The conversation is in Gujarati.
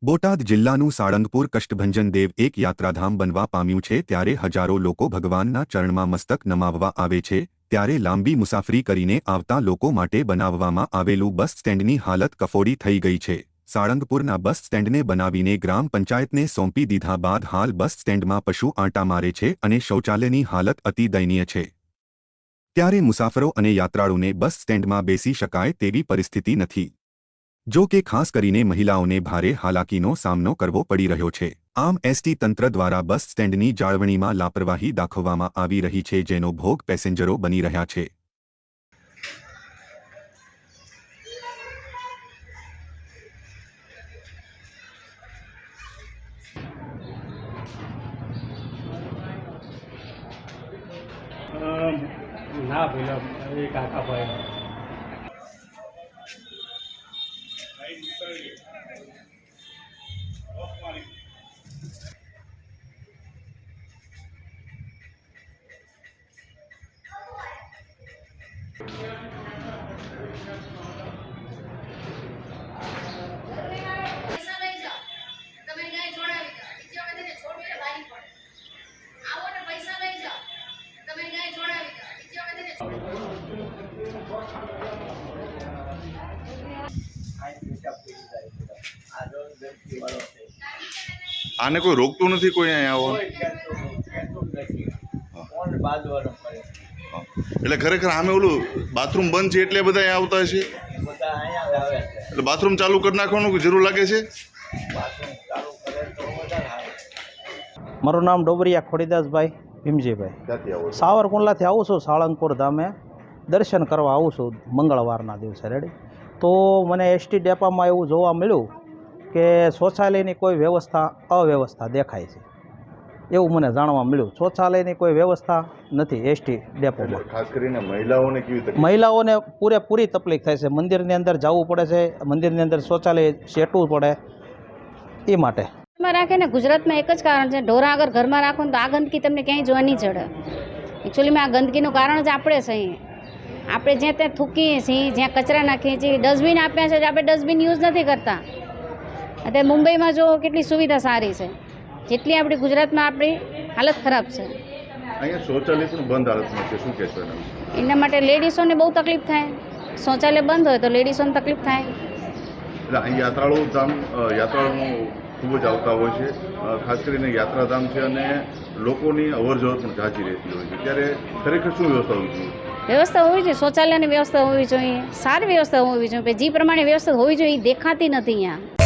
બોટાદ જિલ્લાનું સાળંગપુર કષ્ટભંજન દેવ એક યાત્રાધામ બનવા પામ્યું છે ત્યારે હજારો લોકો ભગવાનના ચરણમાં મસ્તક નમાવવા આવે છે ત્યારે લાંબી મુસાફરી કરીને આવતા લોકો માટે બનાવવામાં આવેલું બસ સ્ટેન્ડની હાલત કફોડી થઈ ગઈ છે। સાળંગપુરના બસ સ્ટેન્ડને બનાવીને ગ્રામ પંચાયતને સોંપી દીધા બાદ હાલ બસ સ્ટેન્ડમાં પશુ આંટા મારે છે અને શૌચાલયની હાલત અતિ દયનીય છે। ત્યારે મુસાફરો અને યાત્રાળુને બસ સ્ટેન્ડમાં બેસી શકાય તેવી પરિસ્થિતિ નથી। જો કે ખાસ કરીને મહિલાઓને ભારે હાલાકીનો સામનો કરવો પડી રહ્યો છે। આમ એસટી તંત્ર દ્વારા બસ સ્ટેન્ડની જાળવણીમાં લાપરવાહી દાખવવામાં આવી રહી છે જેનો ભોગ પેસેન્જરો બની રહ્યા છે। ના પેલા એ કાકા ભાઈ આને કોઈ રોકતું નથી કોઈ અહીંયા આવો એટલે ખરેખર આમે ઓલું બાથરૂમ બંધ છે એટલે બધા અહીંયા આવતા હશે એટલે બાથરૂમ ચાલુ કરી નાખવાનું જરૂર લાગે છે। મારું નામ ડોબરિયા ખોડીદાસભાઈ ભીમજીભાઈ સાવરકુંડલાથી આવું છું સાળંગપુર ધામે દર્શન કરવા આવું છું મંગળવારના દિવસે રેડી। તો મને એસટી ડેપામાં એવું જોવા મળ્યું કે શૌચાલયની કોઈ અવ્યવસ્થા દેખાય છે એવું મને જાણવા મળ્યું। શૌચાલયની કોઈ વ્યવસ્થા નથી એસટી ડેપોમાં। ખાસ કરીને મહિલાઓને કેવી તકલીફ? મહિલાઓને પૂરેપૂરી તકલીફ થાય છે। મંદિરની અંદર જવું પડે છે, મંદિરની અંદર શૌચાલય સેટવું પડે એ માટે રાખે ને ગુજરાતમાં એક જ કારણ છે, ઢોરા અગર ઘરમાં રાખો ને તો આ ગંદકી તમને ક્યાંય જોવા નહીં ચડે। એકચ્યુઅલીમાં આ ગંદકીનું કારણ જ આપણે છીએ। આપણે જ્યાં ત્યાં થૂકીએ છીએ, જ્યાં કચરા નાખીએ છીએ, ડસ્ટબિન આપ્યા છે આપણે ડસ્ટબિન યુઝ નથી કરતા। અત્યારે મુંબઈમાં જો કેટલી સુવિધા સારી છે, જેટલી આપણી ગુજરાતમાં આપણી હાલત ખરાબ છે। અહીંયા શૌચાલય પણ બંધ હાલતમાં છે, શું કહેશો એના માટે લેડીઝોને બહુ તકલીફ થાય। શૌચાલય બંધ હોય તો લેડીઝોને તકલીફ થાય। એટલે અહીં યાત્રાળુઓ ખૂબ જ આવતા હોય છે, ખાસ કરીને યાત્રાધામ છે અને લોકોની અવરજવર પણ ઝાંચી રહેતી હોય છે, ત્યારે ખરેખર શું વ્યવસ્થા હોવી જોઈએ? વ્યવસ્થા હોવી જોઈએ, શૌચાલયની વ્યવસ્થા હોવી જોઈએ, સારી વ્યવસ્થા હોવી જોઈએ। જે પ્રમાણે વ્યવસ્થા હોવી જોઈએ એ દેખાતી નથી અહીંયા।